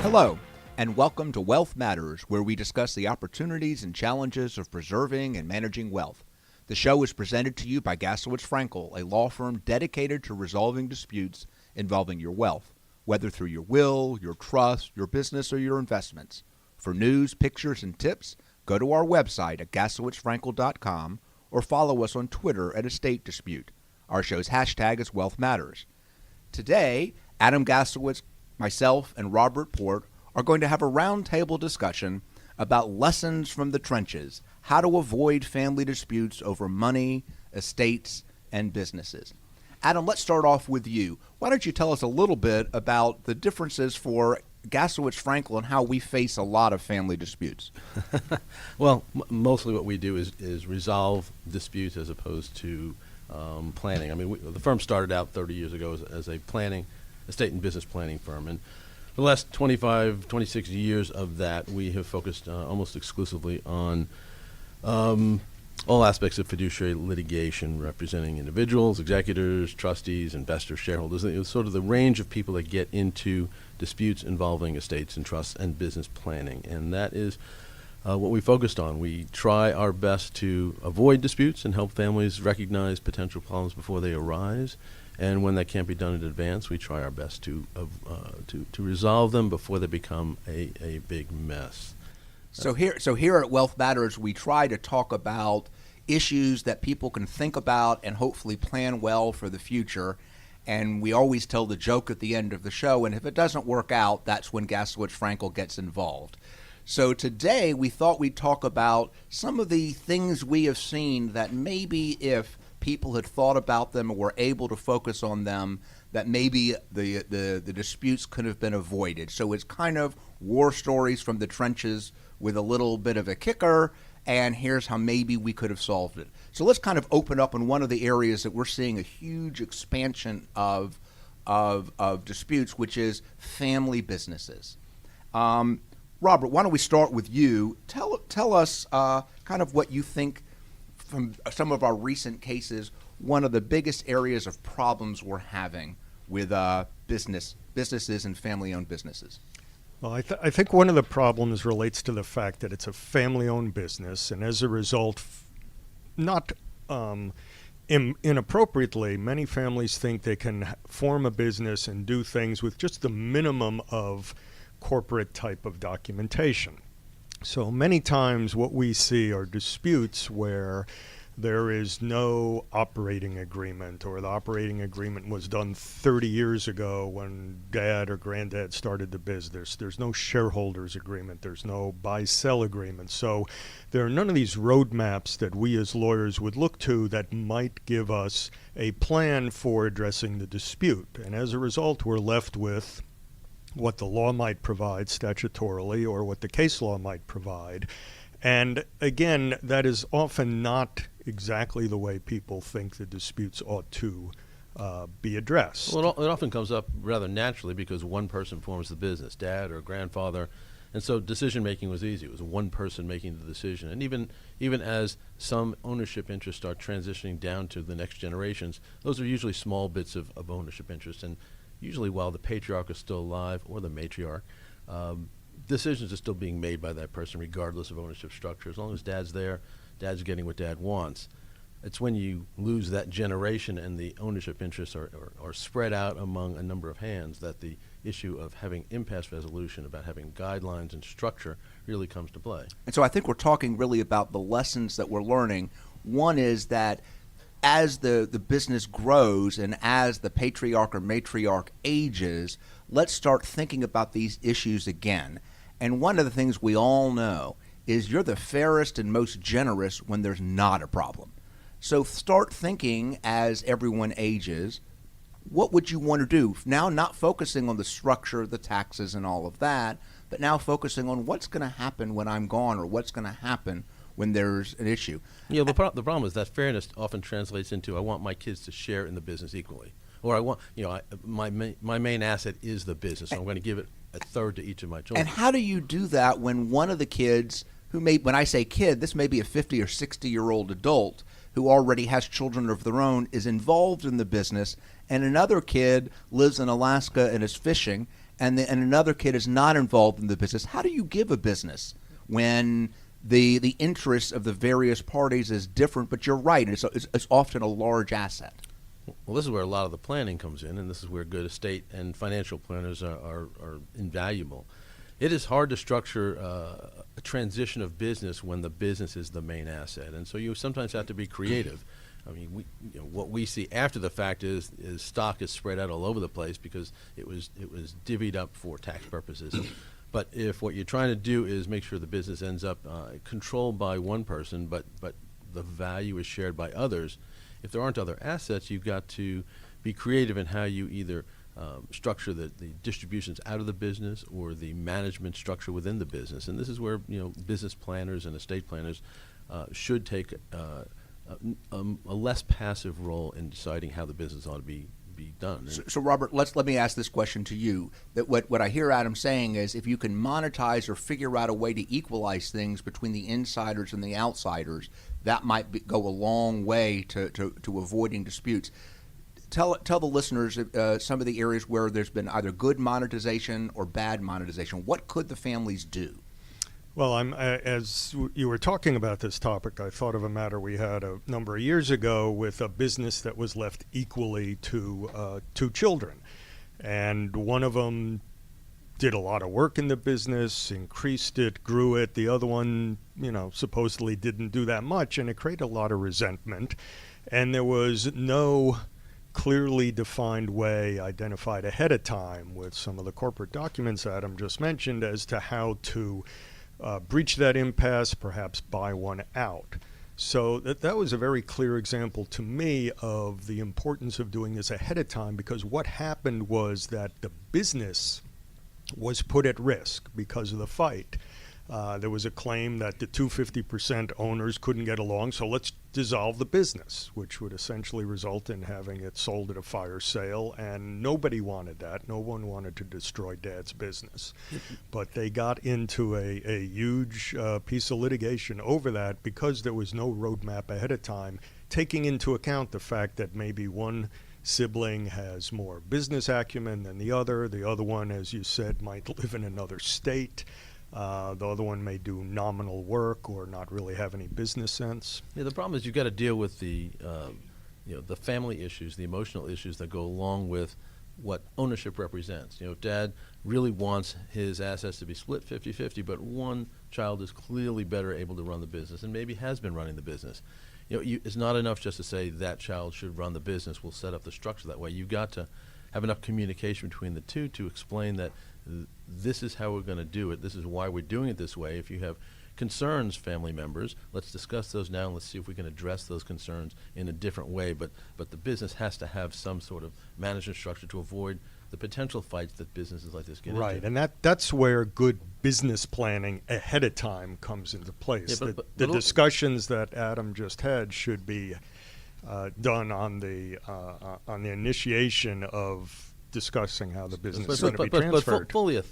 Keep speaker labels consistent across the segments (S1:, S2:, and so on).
S1: Hello, and welcome to Wealth Matters, where we discuss the opportunities and challenges of preserving and managing wealth. The show is presented to you by Gaslowitz Frankel, a law firm dedicated to resolving disputes involving your wealth, whether through your will, your trust, your business, or your investments. For news, pictures, and tips, go to our website at gaslowitzfrankel.com or follow us on Twitter at Estate Dispute. Our show's hashtag is Wealth Matters. Today, Adam Gaslowitz, myself, and Robert Port are going to have a roundtable discussion about lessons from the trenches, how to avoid family disputes over money, estates, and businesses. Adam, let's start off with you. Why don't you tell us a little bit about the differences for Gaslowitz Frankel and how we face a lot of family disputes?
S2: Well, mostly what we do is resolve disputes as opposed to planning. I mean, the firm started out 30 years ago as a estate and business planning firm. And the last 25, 26 years of that, we have focused almost exclusively on all aspects of fiduciary litigation, representing individuals, executors, trustees, investors, shareholders. It's sort of the range of people that get into disputes involving estates and trusts and business planning. And that is what we focused on. We try our best to avoid disputes and help families recognize potential problems before they arise. And when that can't be done in advance, we try our best to resolve them before they become a big mess.
S1: So here at Wealth Matters, we try to talk about issues that people can think about and hopefully plan well for the future. And we always tell the joke at the end of the show, and if it doesn't work out, that's when Gaslowitz Frankel gets involved. So today we thought we'd talk about some of the things we have seen that maybe if people had thought about them or were able to focus on them, that maybe the disputes could have been avoided. So it's kind of war stories from the trenches with a little bit of a kicker, and here's how maybe we could have solved it. So let's kind of open up in one of the areas that we're seeing a huge expansion of disputes, which is family businesses. Robert, why don't we start with you? Tell us kind of what you think from some of our recent cases, one of the biggest areas of problems we're having with businesses and family-owned businesses.
S3: Well, I think one of the problems relates to the fact that it's a family-owned business, and as a result, not inappropriately, many families think they can form a business and do things with just the minimum of corporate type of documentation. So many times what we see are disputes where there is no operating agreement, or the operating agreement was done 30 years ago when dad or granddad started the business. There's no shareholders agreement. There's no buy-sell agreement. So there are none of these roadmaps that we as lawyers would look to that might give us a plan for addressing the dispute. And as a result, we're left with what the law might provide statutorily or what the case law might provide. And again, that is often not exactly the way people think the disputes ought to be addressed.
S2: Well, it often comes up rather naturally because one person forms the business, dad or grandfather, and so decision-making was easy. It was one person making the decision. And even as some ownership interests start transitioning down to the next generations, those are usually small bits of ownership interest. And usually while the patriarch is still alive, or the matriarch, decisions are still being made by that person regardless of ownership structure. As long as dad's there, dad's getting what dad wants. It's when you lose that generation and the ownership interests are spread out among a number of hands that the issue of having impasse resolution, about having guidelines and structure, really comes to play.
S1: And so I think we're talking really about the lessons that we're learning. One is that as the business grows and as the patriarch or matriarch ages, let's start thinking about these issues again. And one of the things we all know is you're the fairest and most generous when there's not a problem. So start thinking as everyone ages, what would you want to do? Now not focusing on the structure, the taxes and all of that, but now focusing on what's going to happen when I'm gone or what's going to happen when there's an issue.
S2: Yeah, the problem is that fairness often translates into I want my kids to share in the business equally. Or I want, my main asset is the business, so I'm going to give it a third to each of my children.
S1: And how do you do that when one of the kids who when I say kid, this may be a 50 or 60-year-old adult who already has children of their own, is involved in the business, and another kid lives in Alaska and is fishing, and another kid is not involved in the business. How do you give a business when the interests of the various parties is different? But you're right, it's often a large asset.
S2: Well, this is where a lot of the planning comes in, and this is where good estate and financial planners are invaluable. It is hard to structure a transition of business when the business is the main asset, and so you sometimes have to be creative. I mean, what we see after the fact is stock is spread out all over the place because it was divvied up for tax purposes. But if what you're trying to do is make sure the business ends up controlled by one person, but the value is shared by others, if there aren't other assets, you've got to be creative in how you either structure the distributions out of the business or the management structure within the business. And this is where business planners and estate planners should take a less passive role in deciding how the business ought to be done.
S1: So Robert, let me ask this question to you. That what I hear Adam saying is, if you can monetize or figure out a way to equalize things between the insiders and the outsiders, that might go a long way to avoiding disputes. Tell the listeners some of the areas where there's been either good monetization or bad monetization. What could the families do?
S3: Well, as you were talking about this topic, I thought of a matter we had a number of years ago with a business that was left equally to two children. And one of them did a lot of work in the business, increased it, grew it. The other one, supposedly didn't do that much, and it created a lot of resentment. And there was no clearly defined way identified ahead of time with some of the corporate documents Adam just mentioned as to how to breach that impasse, perhaps buy one out. So that was a very clear example to me of the importance of doing this ahead of time, because what happened was that the business was put at risk because of the fight. There was a claim that the 250% owners couldn't get along, so let's dissolve the business, which would essentially result in having it sold at a fire sale, and nobody wanted that. No one wanted to destroy Dad's business. But they got into a huge piece of litigation over that because there was no roadmap ahead of time, taking into account the fact that maybe one sibling has more business acumen than the other. The other one, as you said, might live in another state. The other one may do nominal work or not really have any business sense.
S2: Yeah, the problem is you've got to deal with the family issues, the emotional issues that go along with what ownership represents. If Dad really wants his assets to be split 50-50, but one child is clearly better able to run the business and maybe has been running the business. It's not enough just to say that child should run the business. We'll set up the structure that way. You've got to have enough communication between the two to explain that this is how we're going to do it. This is why we're doing it this way. If you have concerns, family members, let's discuss those now and let's see if we can address those concerns in a different way. But the business has to have some sort of management structure to avoid the potential fights that businesses like this get into.
S3: Right, and that's where good business planning ahead of time comes into place.
S2: Yeah,
S3: the discussions that Adam just had should be done on the initiation of discussing how the business is going to be transferred.
S2: But fully a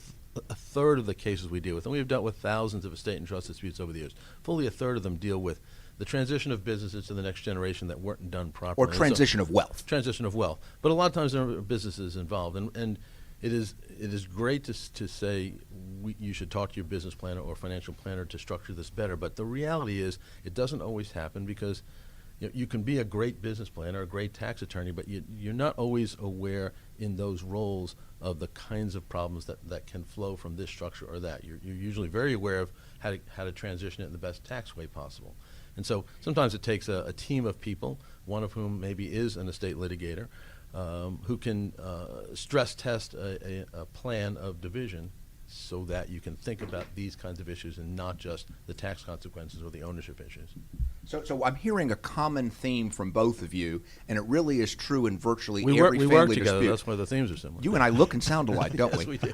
S2: third of the cases we deal with, and we've dealt with thousands of estate and trust disputes over the years, fully a third of them deal with the transition of businesses to the next generation that weren't done properly.
S1: Or transition of wealth.
S2: Transition of wealth. But a lot of times there are businesses involved, and it is great to say you should talk to your business planner or financial planner to structure this better, but the reality is it doesn't always happen because you can be a great business planner, a great tax attorney, but you're not always aware in those roles of the kinds of problems that can flow from this structure or that. You're usually very aware of how to transition it in the best tax way possible. And so sometimes it takes a team of people, one of whom maybe is an estate litigator, who can stress test a plan of division so that you can think about these kinds of issues and not just the tax consequences or the ownership issues.
S1: So I'm hearing a common theme from both of you, and it really is true in virtually
S2: every
S1: family
S2: dispute.
S1: We work
S2: together. That's why the themes are similar.
S1: You and I look and sound alike, don't
S2: yes,
S1: we?
S2: we do.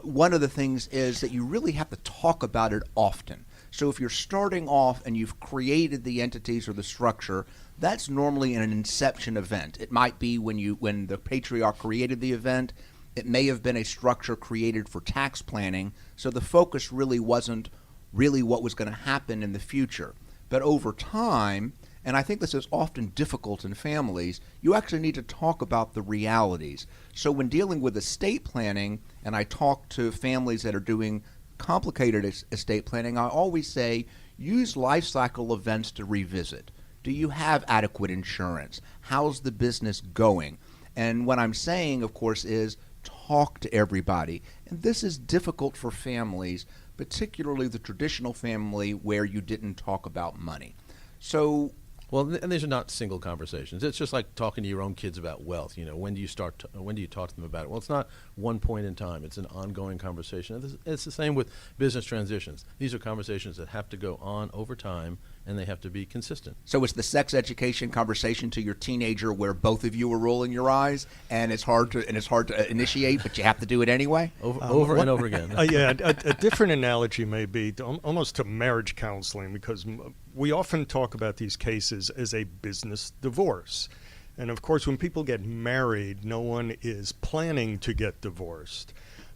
S1: One of the things is that you really have to talk about it often. So if you're starting off and you've created the entities or the structure, that's normally an inception event. It might be when the patriarch created the event. It may have been a structure created for tax planning, so the focus really wasn't really what was going to happen in the future. But over time, and I think this is often difficult in families, you actually need to talk about the realities. So when dealing with estate planning, and I talk to families that are doing complicated estate planning, I always say use life cycle events to revisit. Do you have adequate insurance? How's the business going? And what I'm saying, of course, is talk to everybody. And this is difficult for families, particularly the traditional family where you didn't talk about money. So,
S2: well, and these are not single conversations. It's just like talking to your own kids about wealth. When do you when do you talk to them about it? Well, it's not one point in time. It's an ongoing conversation. And it's the same with business transitions. These are conversations that have to go on over time, and they have to be consistent.
S1: So it's the sex education conversation to your teenager where both of you are rolling your eyes, and it's hard to initiate, but you have to do it anyway.
S2: Over and over again.
S3: A different analogy may be almost to marriage counseling, because we often talk about these cases as a business divorce. And of course, when people get married, no one is planning to get divorced.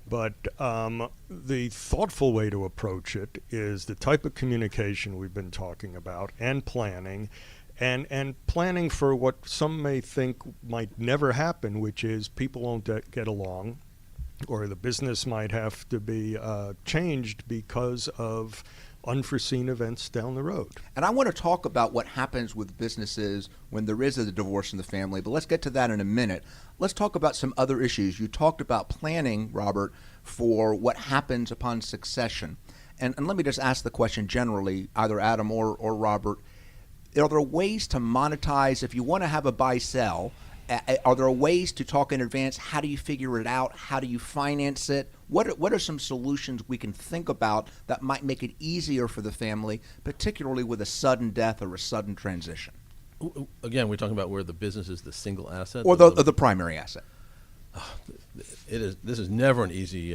S3: But the thoughtful way to approach it is the type of communication we've been talking about, and planning, and planning for what some may think might never happen, which is people won't get along, or the business might have to be changed because of unforeseen events down the road.
S1: And I want to talk about what happens with businesses when there is a divorce in the family, but let's get to that in a minute. Let's talk about some other issues. You talked about planning, Robert, for what happens upon succession. And let me just ask the question generally, either Adam or Robert, are there ways to monetize if you want to have a buy-sell? Are there ways to talk in advance? How do you figure it out? How do you finance it? What are some solutions we can think about that might make it easier for the family, particularly with a sudden death or a sudden transition?
S2: Again, we're talking about where the business is the single asset?
S1: Or the primary asset.
S2: This is never an easy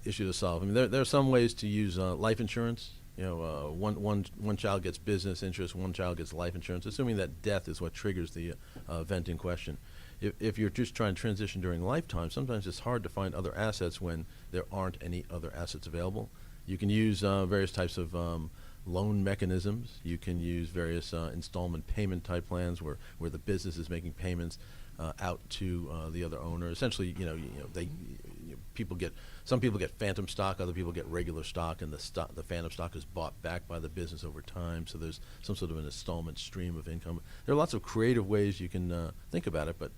S2: issue to solve. I mean, there are some ways to use life insurance. One child gets business interest, one child gets life insurance, assuming that death is what triggers the event in question. If you're just trying to transition during lifetime, sometimes it's hard to find other assets when there aren't any other assets available. You can use various types of loan mechanisms. You can use various installment payment type plans where the business is making payments out to the other owner. Essentially, some people get phantom stock, other people get regular stock, and the phantom stock is bought back by the business over time. So there's some sort of an installment stream of income. There are lots of creative ways you can think about it, but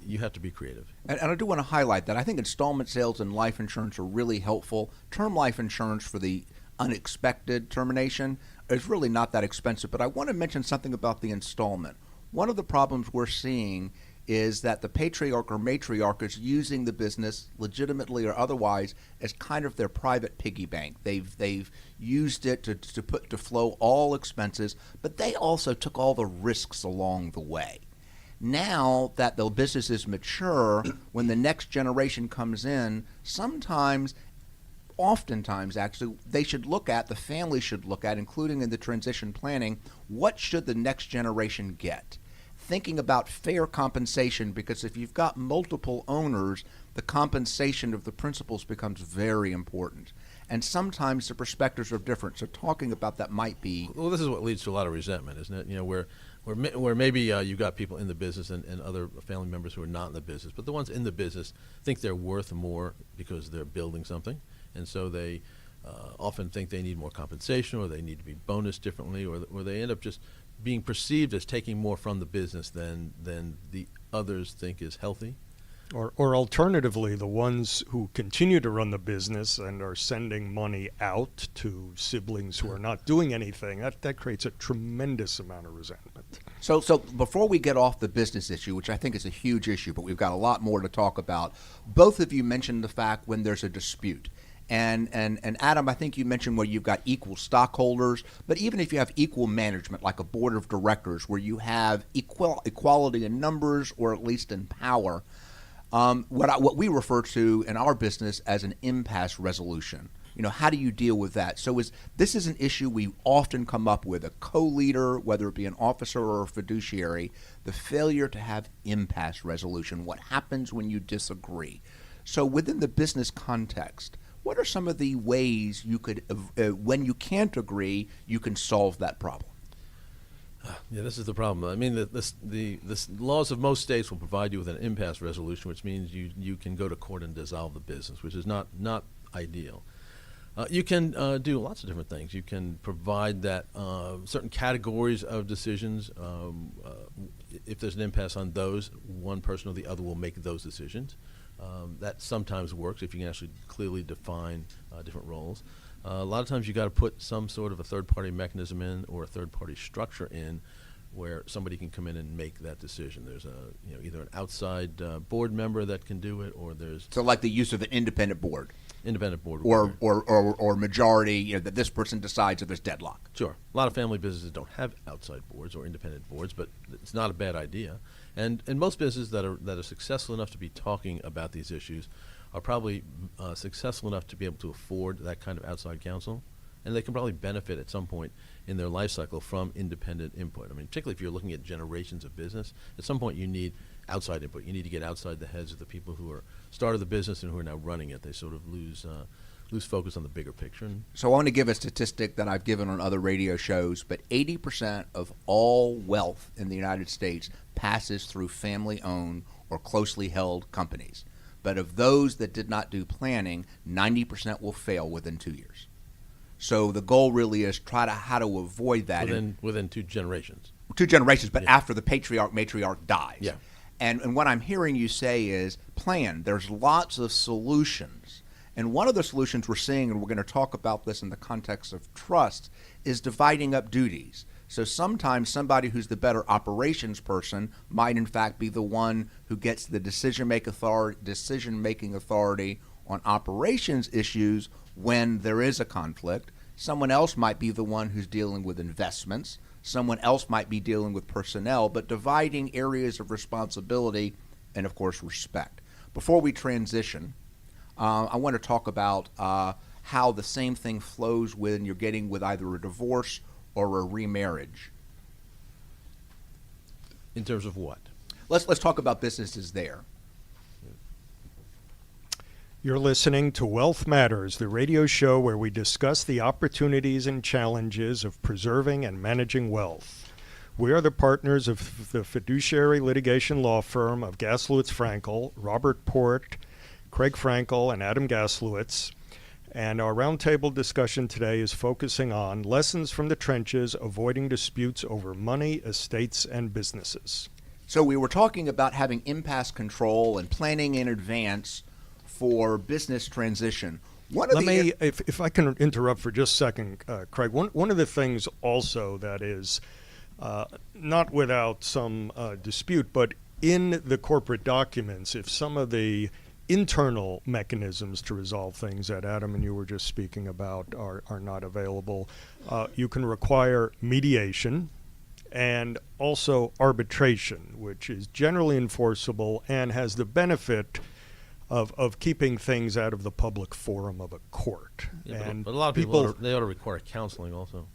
S2: you have to be creative.
S1: And I do want to highlight that I think installment sales and life insurance are really helpful. Term life insurance for the unexpected termination is really not that expensive, but I want to mention something about the installment. One of the problems we're seeing is that the patriarch or matriarch is using the business, legitimately or otherwise, as kind of their private piggy bank. They've used it to flow all expenses, but they also took all the risks along the way. Now that the business is mature, when the next generation comes in, oftentimes actually, the family should look at, including in the transition planning, what should the next generation get? Thinking about fair compensation, because if you've got multiple owners, the compensation of the principals becomes very important. And sometimes the perspectives are different, so talking about that might be...
S2: Well, this is what leads to a lot of resentment, isn't it? Where maybe you've got people in the business and other family members who are not in the business, but the ones in the business think they're worth more because they're building something, and so they often think they need more compensation, or they need to be bonused differently, or they end up just being perceived as taking more from the business than the others think is healthy.
S3: Or alternatively, the ones who continue to run the business and are sending money out to siblings who are not doing anything, that creates a tremendous amount of resentment.
S1: So before we get off the business issue, which I think is a huge issue, but we've got a lot more to talk about, both of you mentioned the fact when there's a dispute. And Adam, I think you mentioned where you've got equal stockholders, but even if you have equal management, like a board of directors, where you have equality in numbers or at least in power, what we refer to in our business as an impasse resolution. How do you deal with that? So this is an issue we often come up with, a co-leader, whether it be an officer or a fiduciary, the failure to have impasse resolution. What happens when you disagree? So within the business context, what are some of the ways you could, when you can't agree, you can solve that problem?
S2: Yeah, this is the problem. I mean, the laws of most states will provide you with an impasse resolution, which means you can go to court and dissolve the business, which is not ideal. You can do lots of different things. You can provide that certain categories of decisions. If there's an impasse on those, one person or the other will make those decisions. That sometimes works if you can actually clearly define different roles. A lot of times you got to put some sort of a third-party mechanism in or a third-party structure in where somebody can come in and make that decision. There's either an outside board member that can do it, or there's
S1: So like the use of an independent board.
S2: Independent board
S1: Or majority, that this person decides if there's deadlock.
S2: Sure. A lot of family businesses don't have outside boards or independent boards, but it's not a bad idea. And most businesses that are successful enough to be talking about these issues are probably successful enough to be able to afford that kind of outside counsel, and they can probably benefit at some point in their life cycle from independent input. I mean, particularly if you're looking at generations of business, at some point you need outside input. You need to get outside the heads of the people who started the business and who are now running it. They sort of lose focus on the bigger picture.
S1: So I want to give a statistic that I've given on other radio shows, but 80% of all wealth in the United States passes through family-owned or closely held companies. But of those that did not do planning, 90% will fail within 2 years. So the goal really is how to avoid that.
S2: Within 2 generations.
S1: 2 generations, but
S2: Yeah.
S1: after the matriarch dies.
S2: Yeah.
S1: And what I'm hearing you say is plan. There's lots of solutions. And one of the solutions we're seeing, and we're going to talk about this in the context of trust, is dividing up duties. So sometimes somebody who's the better operations person might in fact be the one who gets the decision-making authority on operations issues when there is a conflict. Someone else might be the one who's dealing with investments. Someone else might be dealing with personnel, but dividing areas of responsibility and, of course, respect. Before we transition, I want to talk about how the same thing flows when you're getting with either a divorce or a remarriage.
S2: In terms of what?
S1: Let's talk about businesses there.
S3: You're listening to Wealth Matters, the radio show where we discuss the opportunities and challenges of preserving and managing wealth. We are the partners of the fiduciary litigation law firm of Gaslowitz Frankel, Robert Port, Craig Frankel, and Adam Gaslowitz. And our roundtable discussion today is focusing on lessons from the trenches, avoiding disputes over money, estates, and businesses.
S1: So we were talking about having impasse control and planning in advance for business transition.
S3: If I can interrupt for just a second, Craig, one of the things also that is not without some dispute, but in the corporate documents, if some of the internal mechanisms to resolve things that Adam and you were just speaking about are not available, you can require mediation and also arbitration, which is generally enforceable and has the benefit of keeping things out of the public forum of a court.
S2: Yeah,
S3: and
S2: but a lot of people they ought to require counseling also.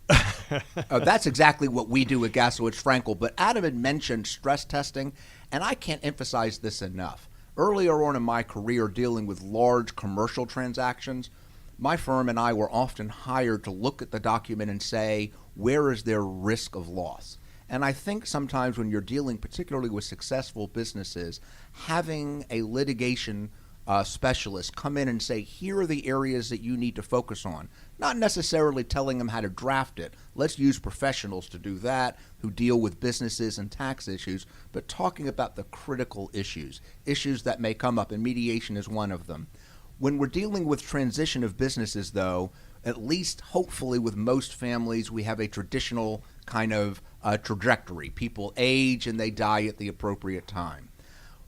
S1: That's exactly what we do at Gaslowitz Frankel. But Adam had mentioned stress testing, and I can't emphasize this enough. Earlier on in my career dealing with large commercial transactions, my firm and I were often hired to look at the document and say, where is there risk of loss? And I think sometimes when you're dealing particularly with successful businesses, having a litigation specialist come in and say, here are the areas that you need to focus on. Not necessarily telling them how to draft it. Let's use professionals to do that who deal with businesses and tax issues, but talking about the critical issues that may come up, and mediation is one of them. When we're dealing with transition of businesses, though, at least hopefully with most families, we have a traditional kind of trajectory. People age and they die at the appropriate time.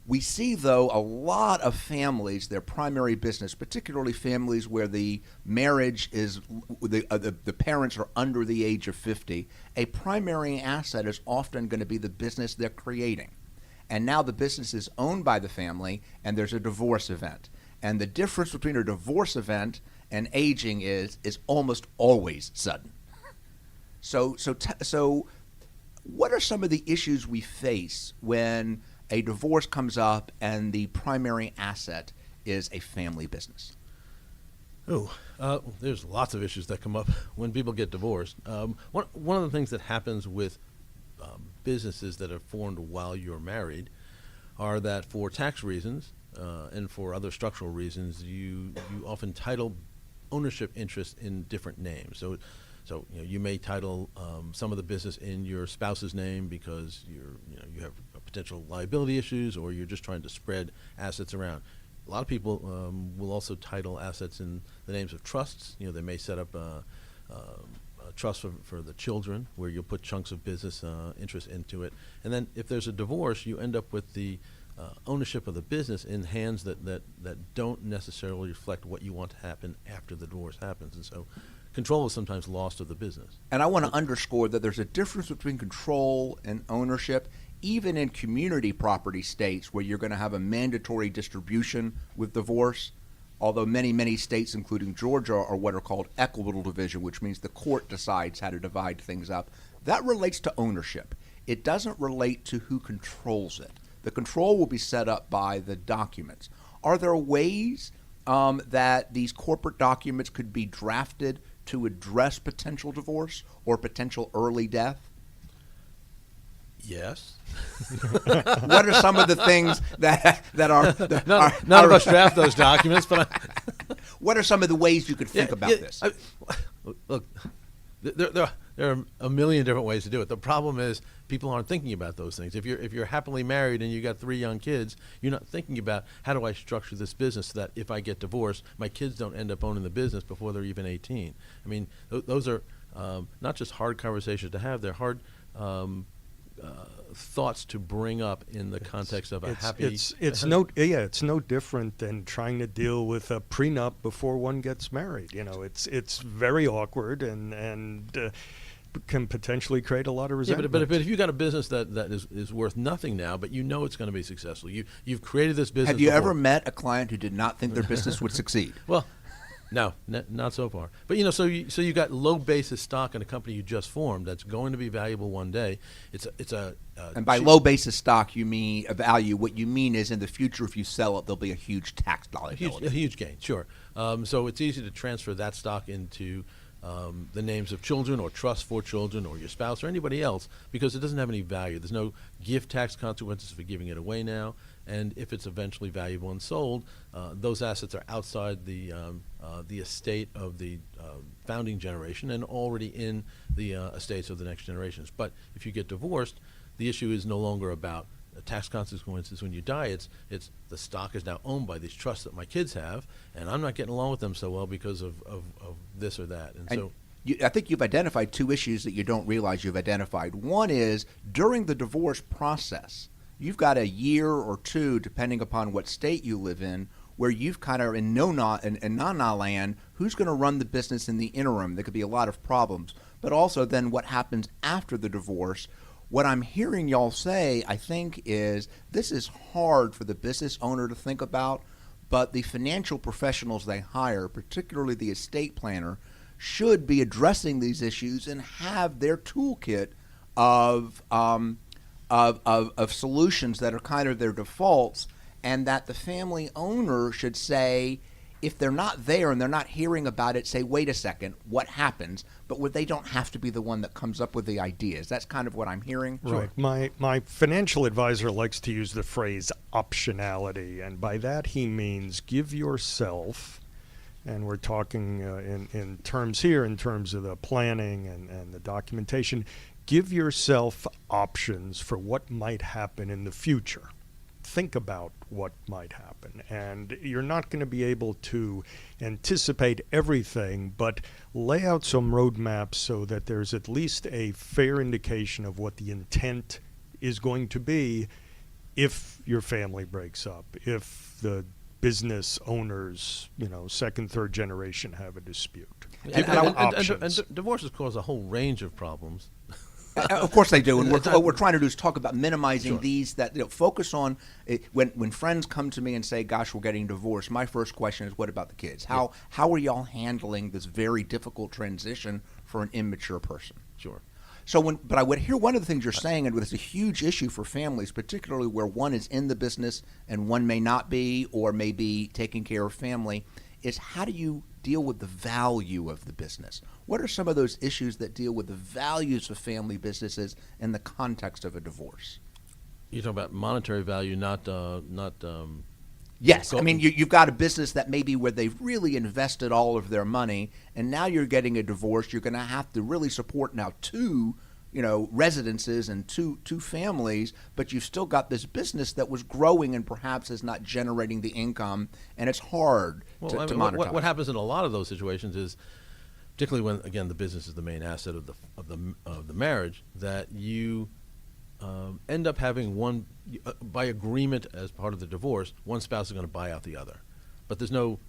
S1: We see, though, a lot of families, their primary business, particularly families where the marriage is, the parents are under the age of 50, a primary asset is often going to be the business they're creating. And now the business is owned by the family and there's a divorce event. And the difference between a divorce event and aging is almost always sudden. So what are some of the issues we face when a divorce comes up and the primary asset is a family business?
S2: There's lots of issues that come up when people get divorced. One of the things that happens with businesses that are formed while you're married are that for tax reasons and for other structural reasons, you often title ownership interest in different names. So you may title some of the business in your spouse's name because you have potential liability issues, or you're just trying to spread assets around. A lot of people will also title assets in the names of trusts. They may set up a trust for the children, where you'll put chunks of business interest into it. And then if there's a divorce, you end up with the ownership of the business in hands that don't necessarily reflect what you want to happen after the divorce happens. And so control is sometimes lost of the business.
S1: And I want to underscore that there's a difference between control and ownership, even in community property states where you're going to have a mandatory distribution with divorce. Although many states, including Georgia, are what are called equitable division, which means the court decides how to divide things up. That relates to ownership. It doesn't relate to who controls it. The control will be set up by the documents. Are there ways that these corporate documents could be drafted to address potential divorce or potential early death?
S2: Yes.
S1: What are some of the things that are
S2: none of us draft those documents, but
S1: what are some of the ways you could think about this?
S2: Look, there are a million different ways to do it. The problem is people aren't thinking about those things. If you're happily married and you got 3 young kids, you're not thinking about how do I structure this business so that if I get divorced, my kids don't end up owning the business before they're even 18. I mean, those are not just hard conversations to have; they're hard thoughts to bring up in the context of a happy.
S3: It's no different than trying to deal with a prenup before one gets married. It's very awkward and can potentially create a lot of resentment.
S2: But if you've got a business that is worth nothing now, but you know it's going to be successful, you've created this business.
S1: Have you
S2: before.
S1: ever met a client who did not think their business would succeed?
S2: Well, no, not so far. But so you got low basis stock in a company you just formed that's going to be valuable one day.
S1: And by low basis stock, you mean a value. What you mean is in the future, if you sell it, there'll be a huge tax liability.
S2: A huge gain, sure. So it's easy to transfer that stock into the names of children or trust for children or your spouse or anybody else because it doesn't have any value. There's no gift tax consequences for giving it away now. And if it's eventually valuable and sold, those assets are outside the estate of the founding generation and already in the estates of the next generations. But if you get divorced, the issue is no longer about tax consequences when you die. It's the stock is now owned by these trusts that my kids have, and I'm not getting along with them so well because of this or that. And so.
S1: I think you've identified 2 issues that you don't realize you've identified. One is during the divorce process, you've got a year or 2, depending upon what state you live in, where you've kind of in na-na land, who's going to run the business in the interim? There could be a lot of problems. But also then what happens after the divorce. What I'm hearing y'all say, I think, is this is hard for the business owner to think about, but the financial professionals they hire, particularly the estate planner, should be addressing these issues and have their toolkit of solutions that are kind of their defaults, and that the family owner should say, if they're not there and they're not hearing about it, say, wait a second, what happens? But they don't have to be the one that comes up with the ideas. That's kind of what I'm hearing.
S3: Right. Sure. My financial advisor likes to use the phrase optionality, and by that he means give yourself, and we're talking in terms here, in terms of the planning and the documentation, give yourself options for what might happen in the future. Think about what might happen, and you're not going to be able to anticipate everything, but lay out some roadmaps so that there's at least a fair indication of what the intent is going to be if your family breaks up, if the business owners, second, third generation have a dispute.
S2: And divorces cause a whole range of problems.
S1: Of course they do, and what we're trying to do is talk about minimizing these. That focus on when friends come to me and say, "Gosh, we're getting divorced." My first question is, "What about the kids? How are y'all handling this very difficult transition for an immature person?"
S2: Sure.
S1: So but I would hear one of the things you're saying, and it's a huge issue for families, particularly where one is in the business and one may not be, or may be taking care of family, is how do you deal with the value of the business? What are some of those issues that deal with the values of family businesses in the context of a divorce?
S2: You're talking about monetary value, not
S1: Yes, I mean you've got a business that maybe where they've really invested all of their money, and now you're getting a divorce. You're going to have to really support now two, residences and two families, but you've still got this business that was growing and perhaps is not generating the income, and it's hard to monetize.
S2: What happens in a lot of those situations is, particularly when again the business is the main asset of the marriage, that you end up having one, by agreement as part of the divorce, one spouse is going to buy out the other. But there's no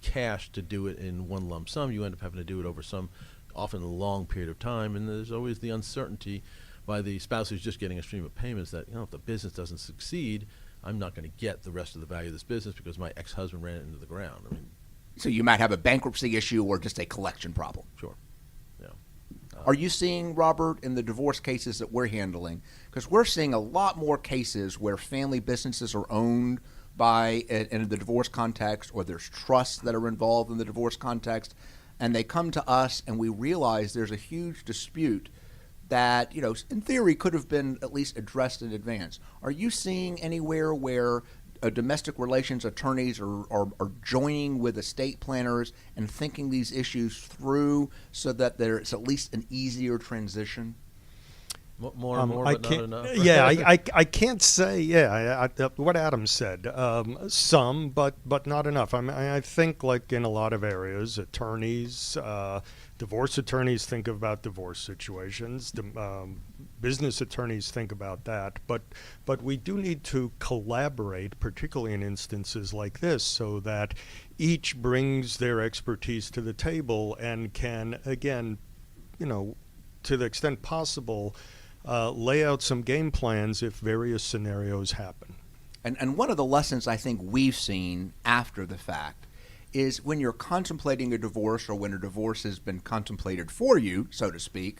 S2: cash to do it in one lump sum. You end up having to do it over some, often a long period of time, and there's always the uncertainty by the spouse who's just getting a stream of payments that, if the business doesn't succeed, I'm not going to get the rest of the value of this business because my ex-husband ran it into the ground. I mean,
S1: so you might have a bankruptcy issue or just a collection problem.
S2: Sure. Yeah.
S1: Are you seeing, Robert, in the divorce cases that we're handling, because we're seeing a lot more cases where family businesses are owned by, in the divorce context, or there's trusts that are involved in the divorce context, and they come to us and we realize there's a huge dispute that, in theory could have been at least addressed in advance. Are you seeing anywhere where domestic relations attorneys are joining with estate planners and thinking these issues through so that there's at least an easier transition?
S2: More and more, but not enough. Right?
S3: Yeah, I can't say. Yeah, what Adam said. Some, but not enough. I think like in a lot of areas, attorneys, divorce attorneys think about divorce situations. Business attorneys think about that. But we do need to collaborate, particularly in instances like this, so that each brings their expertise to the table and can, again, to the extent possible, lay out some game plans if various scenarios happen.
S1: And one of the lessons I think we've seen after the fact is when you're contemplating a divorce, or when a divorce has been contemplated for you, so to speak,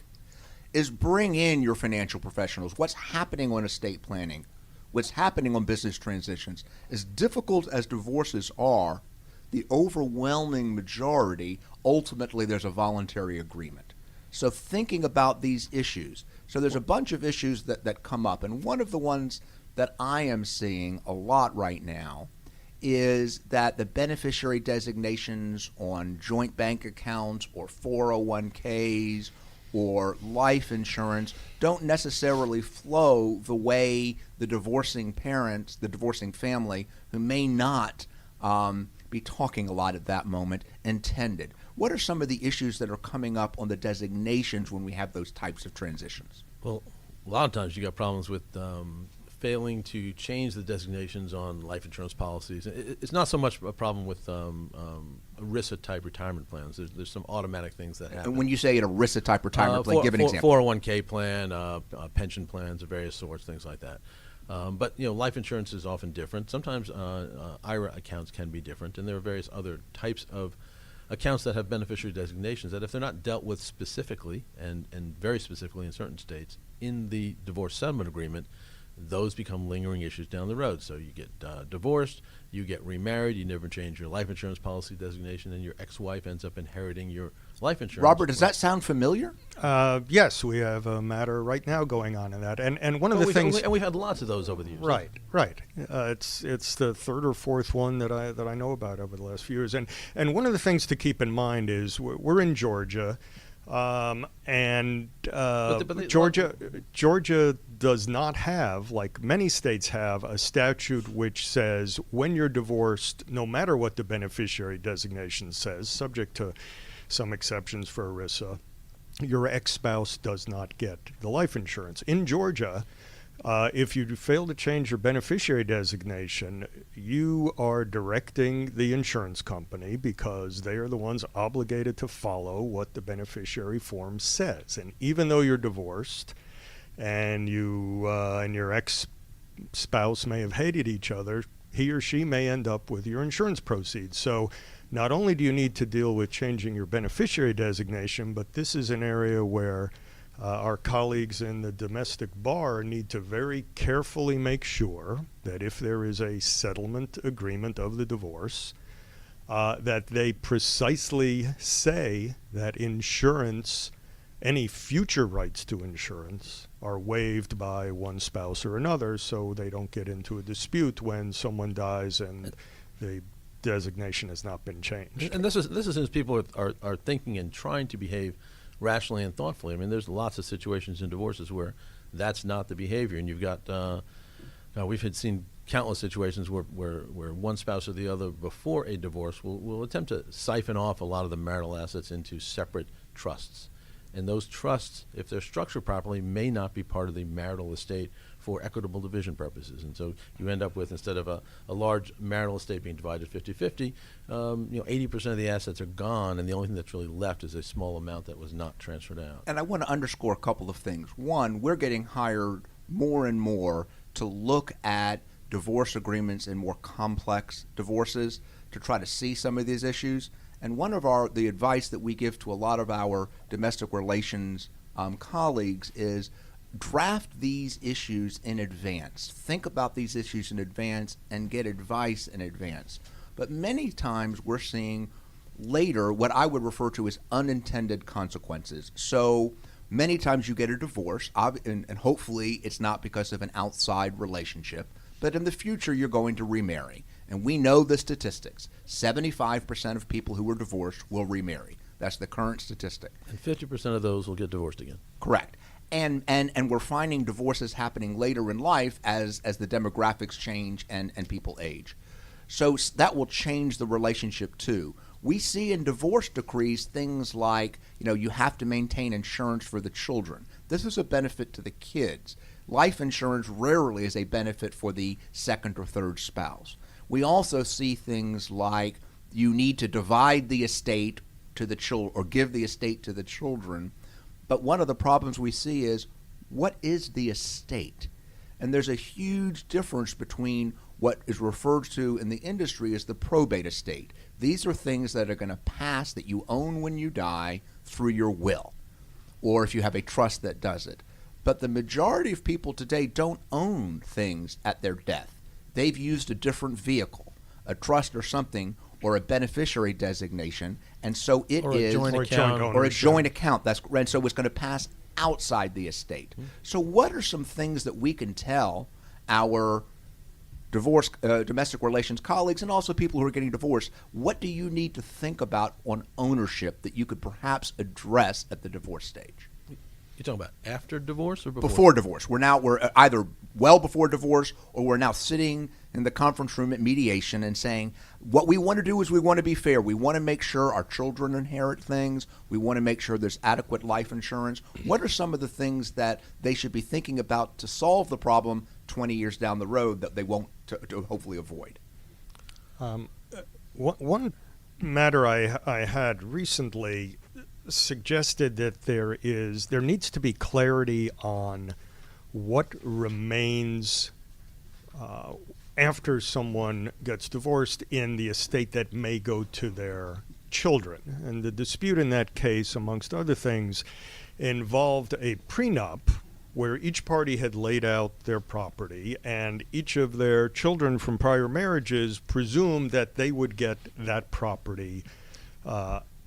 S1: is bring in your financial professionals. What's happening on estate planning? What's happening on business transitions? As difficult as divorces are, the overwhelming majority, ultimately there's a voluntary agreement. So thinking about these issues. So there's a bunch of issues that come up, and one of the ones that I am seeing a lot right now is that the beneficiary designations on joint bank accounts or 401ks or life insurance don't necessarily flow the way the divorcing parents, the divorcing family, who may not be talking a lot at that moment, intended. What are some of the issues that are coming up on the designations when we have those types of transitions?
S2: Well, a lot of times you got problems with failing to change the designations on life insurance policies. It's not so much a problem with ERISA-type retirement plans. There's some automatic things that happen.
S1: And when you say an ERISA-type retirement plan, give an example.
S2: 401k plan, pension plans of various sorts, things like that. But life insurance is often different. Sometimes IRA accounts can be different, and there are various other types of accounts that have beneficiary designations that if they're not dealt with specifically, and very specifically in certain states, in the divorce settlement agreement, those become lingering issues down the road. So you get divorced, you get remarried, you never change your life insurance policy designation, and your ex-wife ends up inheriting your life insurance.
S1: Robert, does that sound familiar?
S3: Yes, we have a matter right now going on in that, and one of the things,
S2: and we've had lots of those over the years.
S3: Right. It's the third or fourth one that I know about over the last few years, and one of the things to keep in mind is we're in Georgia. Georgia does not have, like many states have, a statute which says when you're divorced, no matter what the beneficiary designation says, subject to some exceptions for ERISA, your ex-spouse does not get the life insurance. In Georgia, if you fail to change your beneficiary designation, you are directing the insurance company, because they are the ones obligated to follow what the beneficiary form says. And even though you're divorced and you and your ex-spouse may have hated each other, he or she may end up with your insurance proceeds. So not only do you need to deal with changing your beneficiary designation, but this is an area where our colleagues in the domestic bar need to very carefully make sure that if there is a settlement agreement of the divorce, that they precisely say that insurance, any future rights to insurance, are waived by one spouse or another, so they don't get into a dispute when someone dies and the designation has not been changed.
S2: And this is as people are thinking and trying to behave rationally and thoughtfully. I mean, there's lots of situations in divorces where that's not the behavior, and you've got we've seen countless situations where one spouse or the other before a divorce will attempt to siphon off a lot of the marital assets into separate trusts. And those trusts, if they're structured properly, may not be part of the marital estate for equitable division purposes. And so you end up with, instead of a large marital estate being divided 50-50, 80% of the assets are gone, and the only thing that's really left is a small amount that was not transferred out.
S1: And I want to underscore a couple of things. One, we're getting hired more and more to look at divorce agreements in more complex divorces to try to see some of these issues. And one of the advice that we give to a lot of our domestic relations colleagues is draft these issues in advance. Think about these issues in advance and get advice in advance. But many times we're seeing later what I would refer to as unintended consequences. So many times you get a divorce, and hopefully it's not because of an outside relationship, but in the future you're going to remarry. And we know the statistics. 75% of people who are divorced will remarry. That's the current statistic.
S2: And 50% of those will get divorced again.
S1: Correct. And we're finding divorces happening later in life as the demographics change and people age. So that will change the relationship too. We see in divorce decrees things like, you have to maintain insurance for the children. This is a benefit to the kids. Life insurance rarely is a benefit for the second or third spouse. We also see things like you need to divide the estate to the children or give the estate to the children. But one of the problems we see is, what is the estate? And there's a huge difference between what is referred to in the industry as the probate estate. These are things that are going to pass that you own when you die through your will, or if you have a trust that does it. But the majority of people today don't own things at their death. They've used a different vehicle, a trust or something, or a beneficiary designation, and so it is
S2: or
S1: a joint account. And so it's going to pass outside the estate. So what are some things that we can tell our domestic relations colleagues and also people who are getting divorced? What do you need to think about on ownership that you could perhaps address at the divorce stage?
S2: You're talking about after divorce or before?
S1: Before divorce. We're either well before divorce, or we're now sitting in the conference room at mediation and saying, what we want to do is we want to be fair. We want to make sure our children inherit things. We want to make sure there's adequate life insurance. What are some of the things that they should be thinking about to solve the problem 20 years down the road that they won't to hopefully avoid?
S3: One matter I had recently suggested that there needs to be clarity on what remains after someone gets divorced in the estate that may go to their children. And the dispute in that case, amongst other things, involved a prenup where each party had laid out their property, and each of their children from prior marriages presumed that they would get that property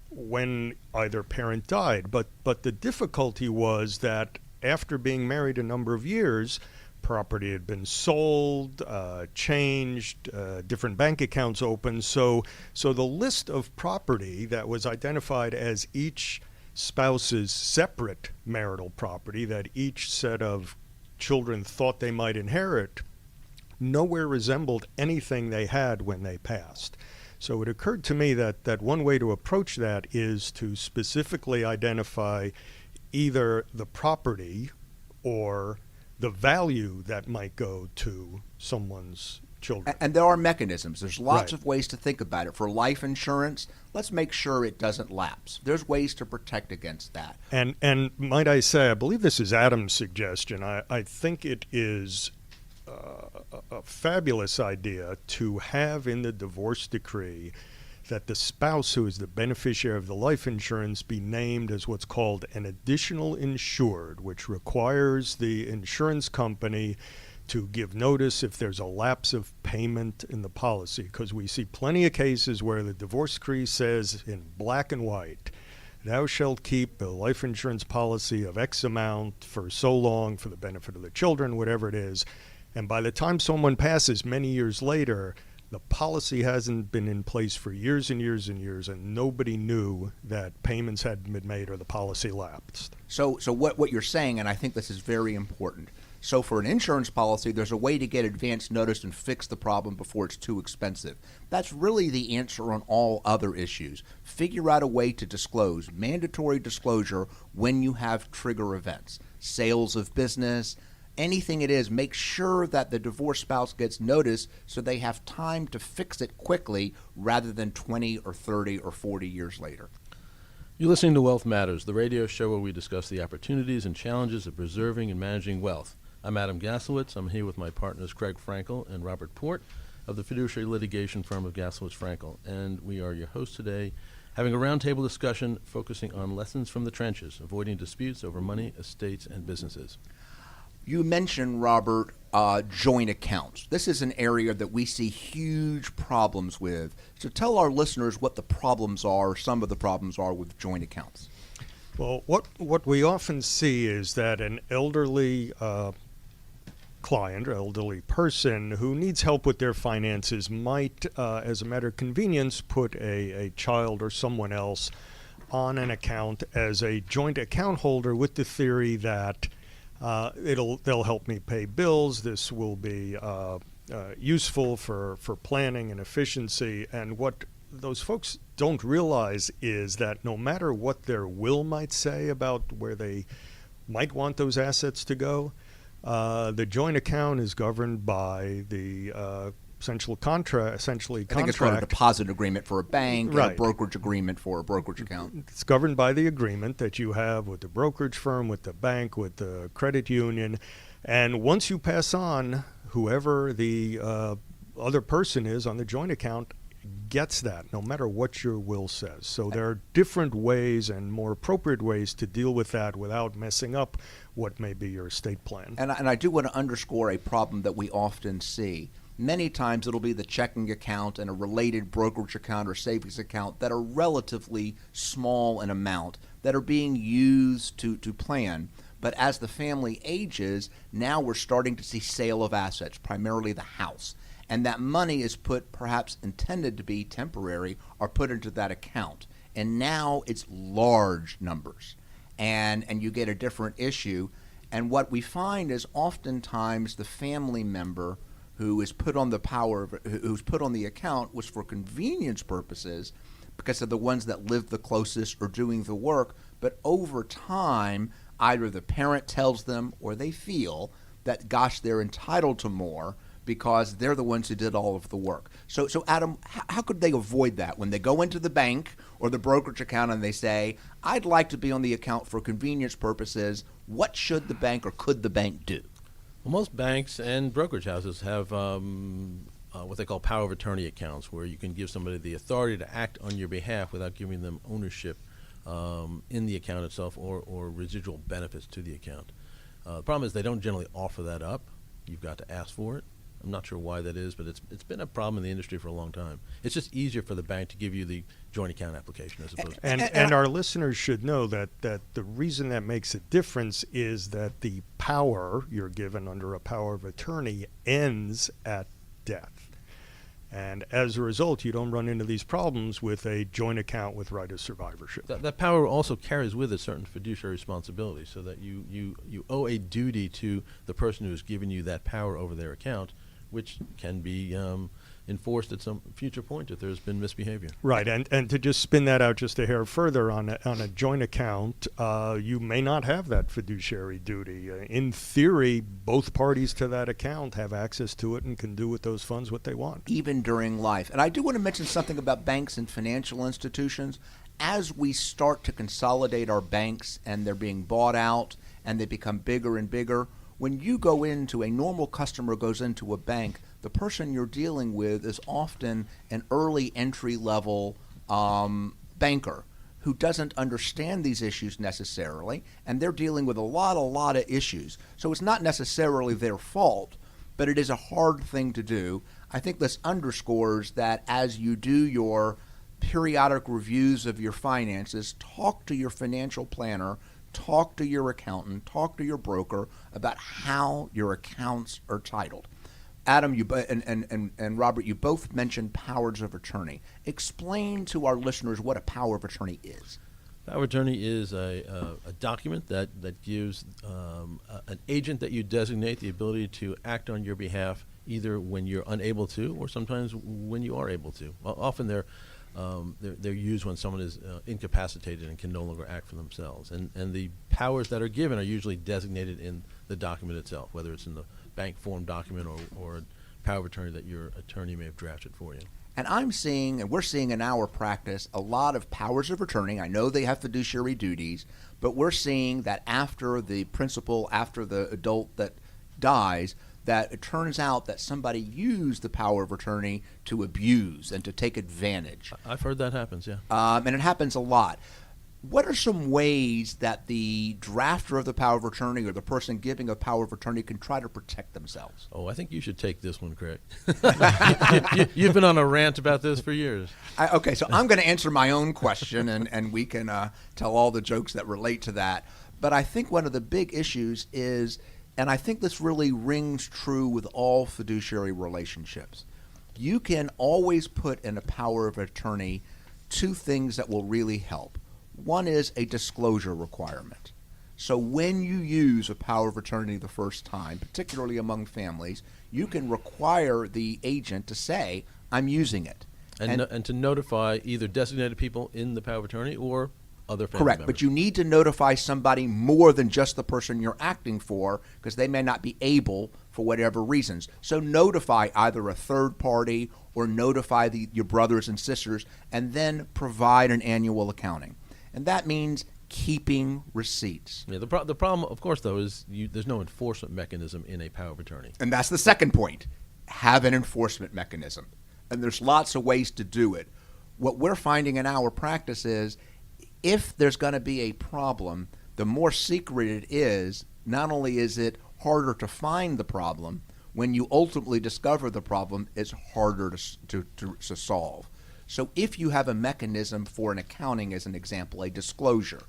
S3: when either parent died. But the difficulty was that after being married a number of years, property had been sold, changed, different bank accounts opened. So the list of property that was identified as each spouse's separate marital property that each set of children thought they might inherit nowhere resembled anything they had when they passed. So it occurred to me that one way to approach that is to specifically identify either the property or the value that might go to someone's children.
S1: And there are mechanisms. There's lots
S3: Right.
S1: of ways to think about it. For life insurance, let's make sure it doesn't lapse. There's ways to protect against that.
S3: And might I say, I believe this is Adam's suggestion. I think it is a fabulous idea to have in the divorce decree that the spouse who is the beneficiary of the life insurance be named as what's called an additional insured, which requires the insurance company to give notice if there's a lapse of payment in the policy, because we see plenty of cases where the divorce decree says in black and white, thou shalt keep a life insurance policy of X amount for so long for the benefit of the children, whatever it is. And by the time someone passes many years later, the policy hasn't been in place for years and years and years, and nobody knew that payments hadn't been made or the policy lapsed.
S1: So what you're saying, and I think this is very important. So for an insurance policy, there's a way to get advance notice and fix the problem before it's too expensive. That's really the answer on all other issues. Figure out a way to disclose, mandatory disclosure when you have trigger events, sales of business, anything it is. Make sure that the divorced spouse gets notice so they have time to fix it quickly rather than 20 or 30 or 40 years later.
S2: You're listening to Wealth Matters, the radio show where we discuss the opportunities and challenges of preserving and managing wealth. I'm Adam Gaslowitz. I'm here with my partners Craig Frankel and Robert Port of the fiduciary litigation firm of Gaslowitz Frankel. And we are your hosts today, having a roundtable discussion focusing on lessons from the trenches, avoiding disputes over money, estates, and businesses.
S1: You mentioned, Robert, joint accounts. This is an area that we see huge problems with. So tell our listeners what the problems are, some of the problems are with joint accounts.
S3: Well, what we often see is that an elderly client or elderly person who needs help with their finances might, as a matter of convenience, put a child or someone else on an account as a joint account holder with the theory that they'll help me pay bills. This will be useful for planning and efficiency. And what those folks don't realize is that no matter what their will might say about where they might want those assets to go, the joint account is governed by the essentially contract.
S1: I think it's called a deposit agreement for a bank,
S3: right,
S1: and a brokerage agreement for a brokerage account.
S3: It's governed by the agreement that you have with the brokerage firm, with the bank, with the credit union. And once you pass on, whoever the other person is on the joint account gets that, no matter what your will says. So there are different ways and more appropriate ways to deal with that without messing up what may be your estate plan.
S1: And I do want to underscore a problem that we often see. Many times it'll be the checking account and a related brokerage account or savings account that are relatively small in amount that are being used to plan. But as the family ages, now we're starting to see sale of assets, primarily the house. And that money is put, perhaps intended to be temporary, or put into that account. And now it's large numbers. And you get a different issue. And what we find is oftentimes the family member who is put on who's put on the account was for convenience purposes because they're the ones that live the closest or doing the work. But over time, either the parent tells them or they feel that, gosh, they're entitled to more because they're the ones who did all of the work. So Adam, how could they avoid that when they go into the bank or the brokerage account and they say, I'd like to be on the account for convenience purposes? What should the bank or could the bank do?
S2: Well, most banks and brokerage houses have what they call power of attorney accounts, where you can give somebody the authority to act on your behalf without giving them ownership in the account itself or residual benefits to the account. The problem is they don't generally offer that up. You've got to ask for it. I'm not sure why that is, but it's been a problem in the industry for a long time. It's just easier for the bank to give you the joint account application as opposed to...
S3: And our listeners should know that the reason that makes a difference is that the power you're given under a power of attorney ends at death. And as a result, you don't run into these problems with a joint account with right of survivorship.
S2: That power also carries with it certain fiduciary responsibilities, so that you owe a duty to the person who has given you that power over their account, which can be enforced at some future point if there's been misbehavior.
S3: Right, and to just spin that out just a hair further, on a joint account, you may not have that fiduciary duty. In theory, both parties to that account have access to it and can do with those funds what they want.
S1: Even during life. And I do want to mention something about banks and financial institutions. As we start to consolidate our banks and they're being bought out and they become bigger and bigger, when you go into, a normal customer goes into a bank, the person you're dealing with is often an early entry-level banker who doesn't understand these issues necessarily, and they're dealing with a lot of issues. So it's not necessarily their fault, but it is a hard thing to do. I think this underscores that as you do your periodic reviews of your finances, talk to your financial planner, talk to your accountant, talk to your broker about how your accounts are titled. Adam, and Robert, you both mentioned powers of attorney. Explain to our listeners what a power of attorney is.
S2: Power of attorney is a document that gives an agent that you designate the ability to act on your behalf, either when you're unable to or sometimes when you are able to. Well, often they're used when someone is incapacitated and can no longer act for themselves. And the powers that are given are usually designated in the document itself, whether it's in the bank form document or a power of attorney that your attorney may have drafted for you.
S1: And I'm seeing, and we're seeing in our practice, a lot of powers of attorney. I know they have fiduciary duties, but we're seeing that after the principal, after the adult that dies, that it turns out that somebody used the power of attorney to abuse and to take advantage.
S2: I've heard that happens, yeah.
S1: And it happens a lot. What are some ways that the drafter of the power of attorney or the person giving a power of attorney can try to protect themselves?
S2: Oh, I think you should take this one, Craig. You've been on a rant about this for years.
S1: Okay, so I'm going to answer my own question, and we can tell all the jokes that relate to that. But I think one of the big issues is, and I think this really rings true with all fiduciary relationships, you can always put in a power of attorney two things that will really help. One is a disclosure requirement. So when you use a power of attorney the first time, particularly among families, you can require the agent to say, I'm using it.
S2: And to notify either designated people in the power of attorney or other family
S1: Correct,
S2: members.
S1: but you need to notify somebody more than just the person you're acting for, because they may not be able for whatever reasons. So notify either a third party or notify your brothers and sisters, and then provide an annual accounting. And that means keeping receipts.
S2: Yeah, the problem, of course, though, is there's no enforcement mechanism in a power of attorney.
S1: And that's the second point. Have an enforcement mechanism. And there's lots of ways to do it. What we're finding in our practice is if there's going to be a problem, the more secret it is, not only is it harder to find the problem, when you ultimately discover the problem, it's harder to solve. So if you have a mechanism for an accounting, as an example, a disclosure,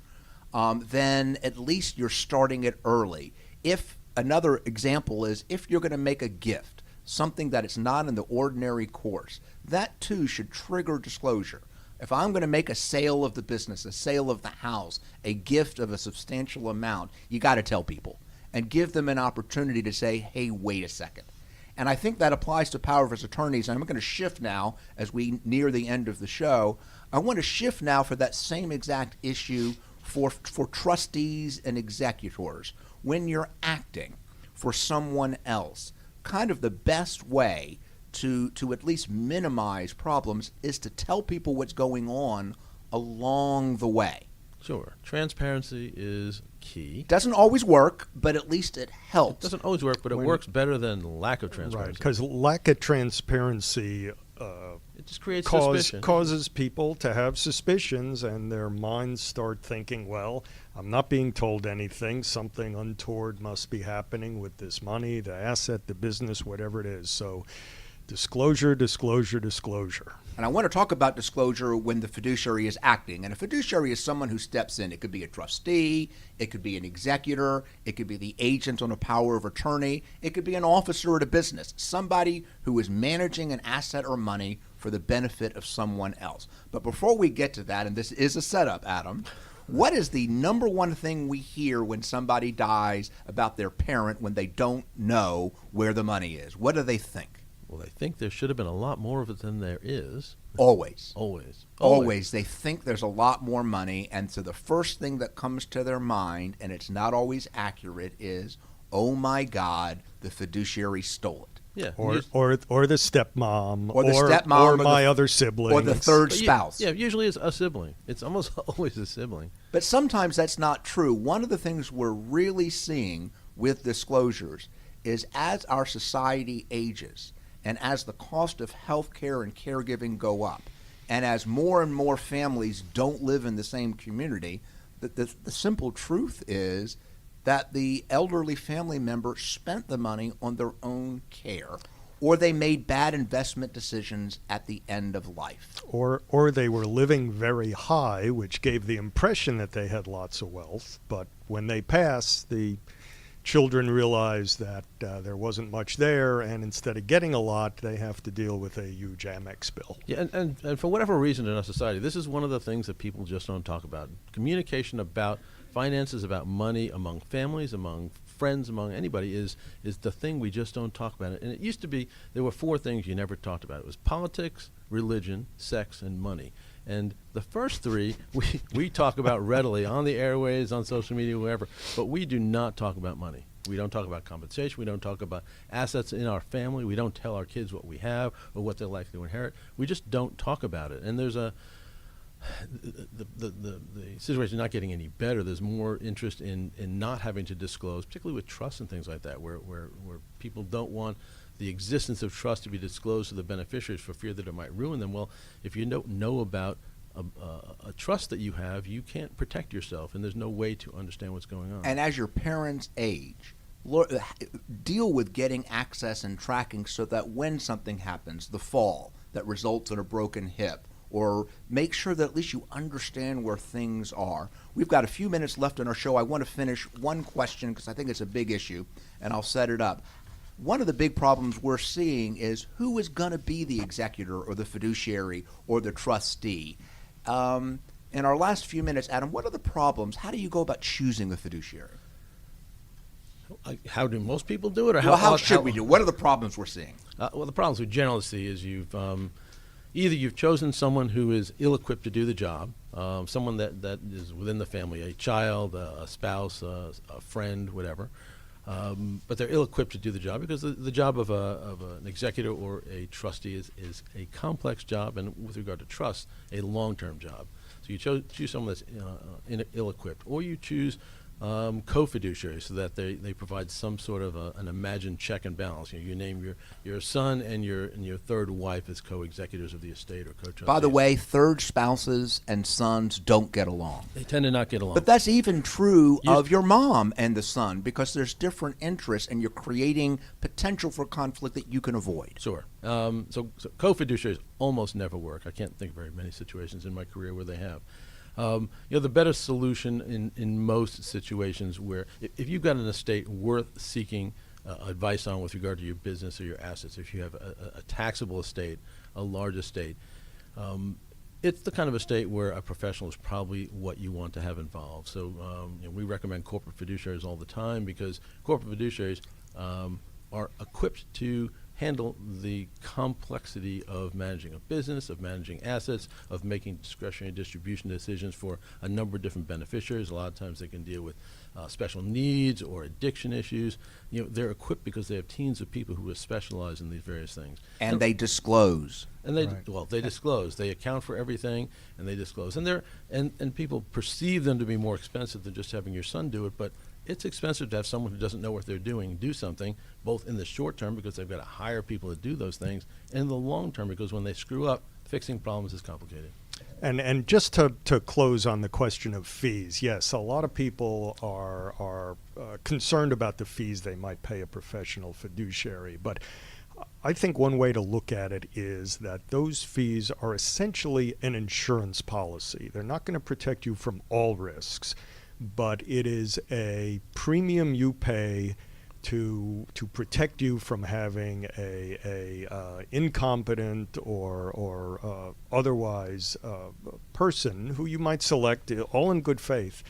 S1: then at least you're starting it early. If another example is if you're going to make a gift, something that is not in the ordinary course, that too should trigger disclosure. If I'm going to make a sale of the business, a sale of the house, a gift of a substantial amount, you got to tell people and give them an opportunity to say, hey, wait a second. And I think that applies to power of attorneys. And I'm going to shift now as we near the end of the show. I want to shift now for that same exact issue for trustees and executors. When you're acting for someone else, kind of the best way to at least minimize problems is to tell people what's going on along the way.
S2: Sure. Transparency is key.
S1: Doesn't always work, but at least it helps.
S2: It doesn't always work, but it works better than lack of transparency.
S3: Right, because lack of transparency
S2: it just creates suspicion.
S3: Causes people to have suspicions, and their minds start thinking, well, I'm not being told anything. Something untoward must be happening with this money, the asset, the business, whatever it is. So disclosure, disclosure, disclosure.
S1: And I want to talk about disclosure when the fiduciary is acting. And a fiduciary is someone who steps in. It could be a trustee, it could be an executor, it could be the agent on a power of attorney, it could be an officer at a business, somebody who is managing an asset or money for the benefit of someone else. But before we get to that, and this is a setup, Adam, what is the number one thing we hear when somebody dies about their parent when they don't know where the money is? What do they think?
S2: Well, they think there should have been a lot more of it than there is.
S1: Always.
S2: Always.
S1: They think there's a lot more money, and so the first thing that comes to their mind, and it's not always accurate, is, oh my God, the fiduciary stole it.
S2: Yeah.
S3: Or the stepmom.
S1: Or the stepmom.
S3: Or my other sibling.
S1: Or the third spouse.
S2: Yeah, usually it's a sibling. It's almost always a sibling.
S1: But sometimes that's not true. One of the things we're really seeing with disclosures is as our society ages, and as the cost of health care and caregiving go up, and as more and more families don't live in the same community, the simple truth is that the elderly family member spent the money on their own care, or they made bad investment decisions at the end of life.
S3: Or they were living very high, which gave the impression that they had lots of wealth, but when they pass, the children realize that there wasn't much there, and instead of getting a lot, they have to deal with a huge Amex bill.
S2: Yeah, and for whatever reason in our society, this is one of the things that people just don't talk about. Communication about finances, about money among families, among friends, among anybody is the thing we just don't talk about. And it used to be there were 4 things you never talked about. It was politics, religion, sex, and money. And the first 3 we talk about readily on the airways, on social media, wherever, but we do not talk about money. We don't talk about compensation. We don't talk about assets in our family. We don't tell our kids what we have or what they're likely to inherit. We just don't talk about it. And there's the situation is not getting any better. There's more interest in not having to disclose, particularly with trusts and things like that, where people don't want the existence of trust to be disclosed to the beneficiaries for fear that it might ruin them. Well, if you don't know about a trust that you have, you can't protect yourself, and there's no way to understand what's going on.
S1: And as your parents age, deal with getting access and tracking so that when something happens, the fall that results in a broken hip, or make sure that at least you understand where things are. We've got a few minutes left in our show. I want to finish one question because I think it's a big issue, and I'll set it up. One of the big problems we're seeing is who is going to be the executor or the fiduciary or the trustee. In our last few minutes, Adam, what are the problems? How do you go about choosing a fiduciary?
S2: How do most people do it? Or
S1: how should we do it? What are the problems we're seeing?
S2: Well, the problems we generally see is either you've chosen someone who is ill-equipped to do the job, someone that is within the family, a child, a spouse, a friend, whatever, but they're ill-equipped to do the job because the job of an executor or a trustee is a complex job, and with regard to trust, a long-term job. So you choose someone that's ill-equipped, or you choose co-fiduciaries so that they provide some sort of an imagined check and balance. You name your son and your third wife as co-executors of the estate or co-trustees.
S1: By the way, third spouses and sons don't get along.
S2: They tend to not get along.
S1: But that's even true of your mom and the son, because there's different interests and you're creating potential for conflict that you can avoid.
S2: Sure. So co-fiduciaries almost never work. I can't think of very many situations in my career where they have. The better solution in most situations where if you've got an estate worth seeking advice on with regard to your business or your assets, if you have a taxable estate, a large estate, it's the kind of estate where a professional is probably what you want to have involved. So we recommend corporate fiduciaries all the time because corporate fiduciaries are equipped to handle the complexity of managing a business, of managing assets, of making discretionary distribution decisions for a number of different beneficiaries. A lot of times they can deal with special needs or addiction issues. They're equipped because they have teams of people who specialize in these various things.
S1: And they disclose.
S2: And they disclose. They account for everything, and they disclose. And people perceive them to be more expensive than just having your son do it, but it's expensive to have someone who doesn't know what they're doing do something, both in the short term because they've got to hire people to do those things, and in the long term because when they screw up, fixing problems is complicated.
S3: And just to close on the question of fees, yes, a lot of people are concerned about the fees they might pay a professional fiduciary, but I think one way to look at it is that those fees are essentially an insurance policy. They're not going to protect you from all risks, but it is a premium you pay to protect you from having a incompetent or otherwise person who you might select, all in good faith,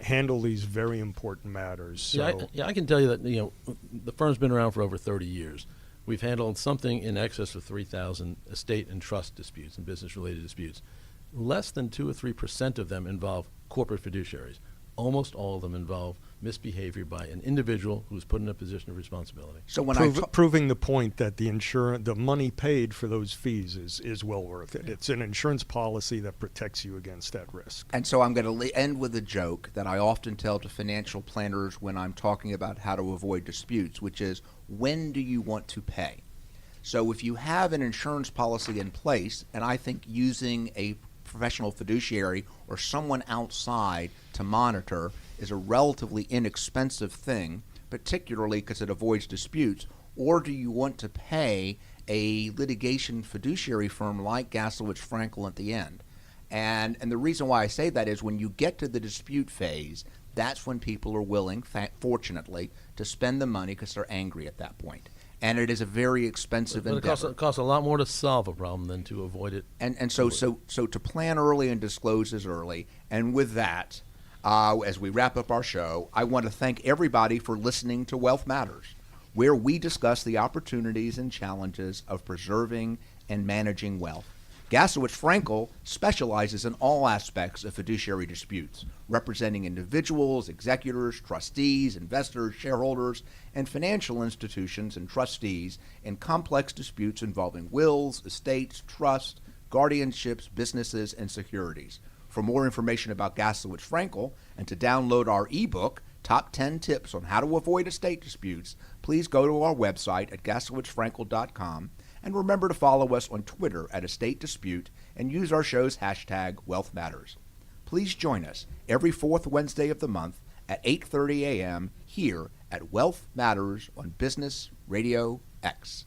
S3: handle these very important matters. So
S2: I can tell you that the firm's been around for over 30 years. We've handled something in excess of 3,000 estate and trust disputes and business-related disputes. Less than 2 or 3% of them involve corporate fiduciaries. Almost all of them involve misbehavior by an individual who's put in a position of responsibility.
S1: So when
S3: proving the point that the money paid for those fees is well worth it. It's an insurance policy that protects you against that risk.
S1: And so I'm going to end with a joke that I often tell to financial planners when I'm talking about how to avoid disputes, which is, when do you want to pay? So if you have an insurance policy in place, and I think using a professional fiduciary or someone outside to monitor is a relatively inexpensive thing, particularly because it avoids disputes, or do you want to pay a litigation fiduciary firm like Gaslowitz Frankel at the end? And the reason why I say that is when you get to the dispute phase, that's when people are willing, fortunately, to spend the money because they're angry at that point. And it is a very expensive endeavor.
S2: It costs a lot more to solve a problem than to avoid it.
S1: And so to plan early and disclose is early. And with that, as we wrap up our show, I want to thank everybody for listening to Wealth Matters, where we discuss the opportunities and challenges of preserving and managing wealth. Gaslowitz Frankel specializes in all aspects of fiduciary disputes, representing individuals, executors, trustees, investors, shareholders, and financial institutions and trustees in complex disputes involving wills, estates, trusts, guardianships, businesses, and securities. For more information about Gaslowitz Frankel and to download our ebook, Top 10 Tips on How to Avoid Estate Disputes, please go to our website at gaslowitzfrankel.com. And remember to follow us on Twitter at Estate Dispute and use our show's hashtag Wealth Matters. Please join us every fourth Wednesday of the month at 8:30 a.m. here at Wealth Matters on Business Radio X.